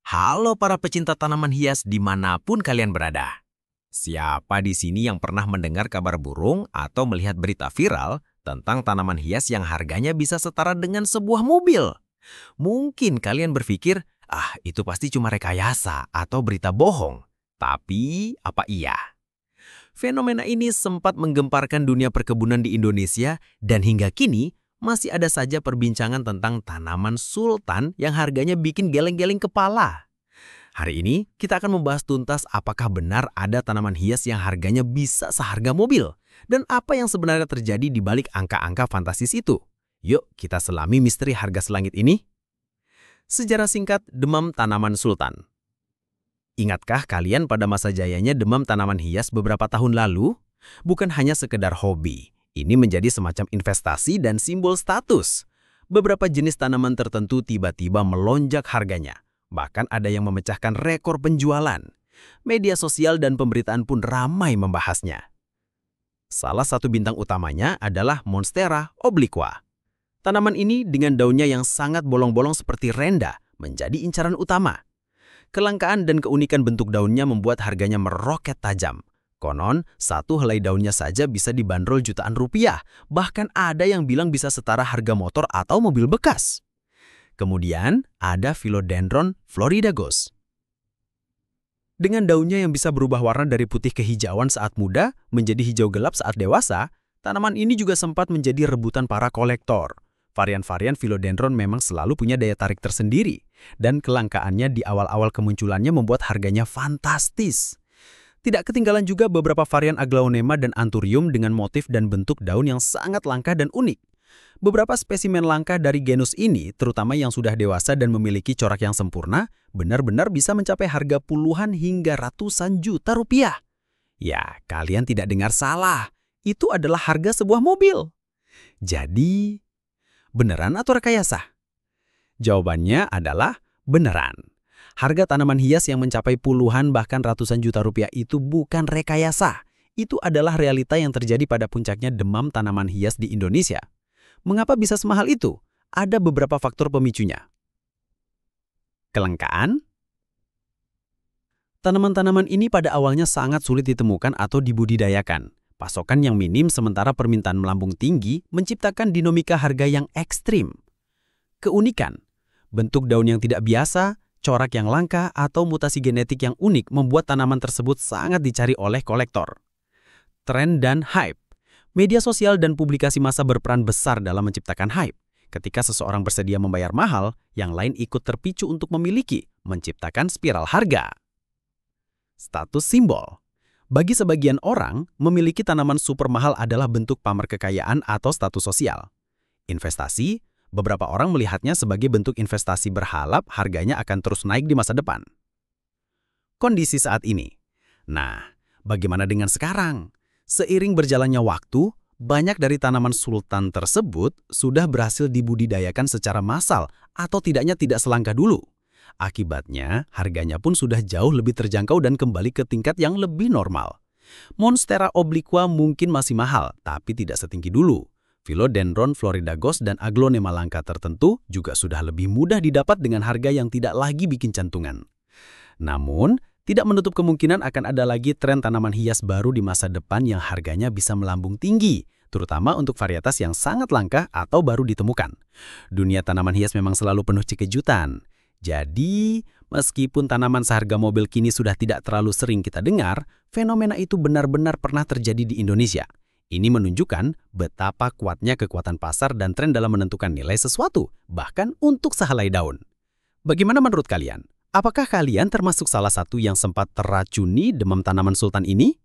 Halo para pecinta tanaman hias dimanapun kalian berada. Siapa di sini yang pernah mendengar kabar burung atau melihat berita viral tentang tanaman hias yang harganya bisa setara dengan sebuah mobil? Mungkin kalian berpikir, itu pasti cuma rekayasa atau berita bohong. Tapi, apa iya? Fenomena ini sempat menggemparkan dunia perkebunan di Indonesia dan hingga kini masih ada saja perbincangan tentang tanaman sultan yang harganya bikin geleng-geleng kepala. Hari ini kita akan membahas tuntas apakah benar ada tanaman hias yang harganya bisa seharga mobil dan apa yang sebenarnya terjadi di balik angka-angka fantastis itu. Yuk kita selami misteri harga selangit ini. Sejarah singkat demam tanaman sultan. Ingatkah kalian pada masa jayanya demam tanaman hias beberapa tahun lalu? Bukan hanya sekedar hobi, ini menjadi semacam investasi dan simbol status. Beberapa jenis tanaman tertentu tiba-tiba melonjak harganya. Bahkan ada yang memecahkan rekor penjualan. Media sosial dan pemberitaan pun ramai membahasnya. Salah satu bintang utamanya adalah Monstera obliqua. Tanaman ini dengan daunnya yang sangat bolong-bolong seperti renda menjadi incaran utama. Kelangkaan dan keunikan bentuk daunnya membuat harganya meroket tajam. Konon, satu helai daunnya saja bisa dibanderol jutaan rupiah. Bahkan ada yang bilang bisa setara harga motor atau mobil bekas. Kemudian, ada Philodendron floridagos. Dengan daunnya yang bisa berubah warna dari putih ke hijauan saat muda menjadi hijau gelap saat dewasa, tanaman ini juga sempat menjadi rebutan para kolektor. Varian-varian Philodendron memang selalu punya daya tarik tersendiri, dan kelangkaannya di awal-awal kemunculannya membuat harganya fantastis. Tidak ketinggalan juga beberapa varian Aglaonema dan Anthurium dengan motif dan bentuk daun yang sangat langka dan unik. Beberapa spesimen langka dari genus ini, terutama yang sudah dewasa dan memiliki corak yang sempurna, benar-benar bisa mencapai harga puluhan hingga ratusan juta rupiah. Ya, kalian tidak dengar salah. Itu adalah harga sebuah mobil. Jadi, beneran atau rekayasa? Jawabannya adalah beneran. Harga tanaman hias yang mencapai puluhan bahkan ratusan juta rupiah itu bukan rekayasa. Itu adalah realita yang terjadi pada puncaknya demam tanaman hias di Indonesia. Mengapa bisa semahal itu? Ada beberapa faktor pemicunya. Kelangkaan. Tanaman-tanaman ini pada awalnya sangat sulit ditemukan atau dibudidayakan. Pasokan yang minim sementara permintaan melambung tinggi menciptakan dinamika harga yang ekstrim. Keunikan. Bentuk daun yang tidak biasa, corak yang langka, atau mutasi genetik yang unik membuat tanaman tersebut sangat dicari oleh kolektor. Tren dan hype. Media sosial dan publikasi massa berperan besar dalam menciptakan hype. Ketika seseorang bersedia membayar mahal, yang lain ikut terpicu untuk memiliki, menciptakan spiral harga. Status simbol. Bagi sebagian orang, memiliki tanaman super mahal adalah bentuk pamer kekayaan atau status sosial. Investasi, beberapa orang melihatnya sebagai bentuk investasi berharap harganya akan terus naik di masa depan. Kondisi saat ini. Nah, bagaimana dengan sekarang? Seiring berjalannya waktu, banyak dari tanaman sultan tersebut sudah berhasil dibudidayakan secara massal atau tidaknya tidak selangkah dulu. Akibatnya, harganya pun sudah jauh lebih terjangkau dan kembali ke tingkat yang lebih normal. Monstera obliqua mungkin masih mahal, tapi tidak setinggi dulu. Philodendron floridagos dan Aglaonema langka tertentu juga sudah lebih mudah didapat dengan harga yang tidak lagi bikin jantungan. Namun, tidak menutup kemungkinan akan ada lagi tren tanaman hias baru di masa depan yang harganya bisa melambung tinggi, terutama untuk varietas yang sangat langka atau baru ditemukan. Dunia tanaman hias memang selalu penuh kejutan. Jadi, meskipun tanaman seharga mobil kini sudah tidak terlalu sering kita dengar, fenomena itu benar-benar pernah terjadi di Indonesia. Ini menunjukkan betapa kuatnya kekuatan pasar dan tren dalam menentukan nilai sesuatu, bahkan untuk sehelai daun. Bagaimana menurut kalian? Apakah kalian termasuk salah satu yang sempat terracuni demam tanaman sultan ini?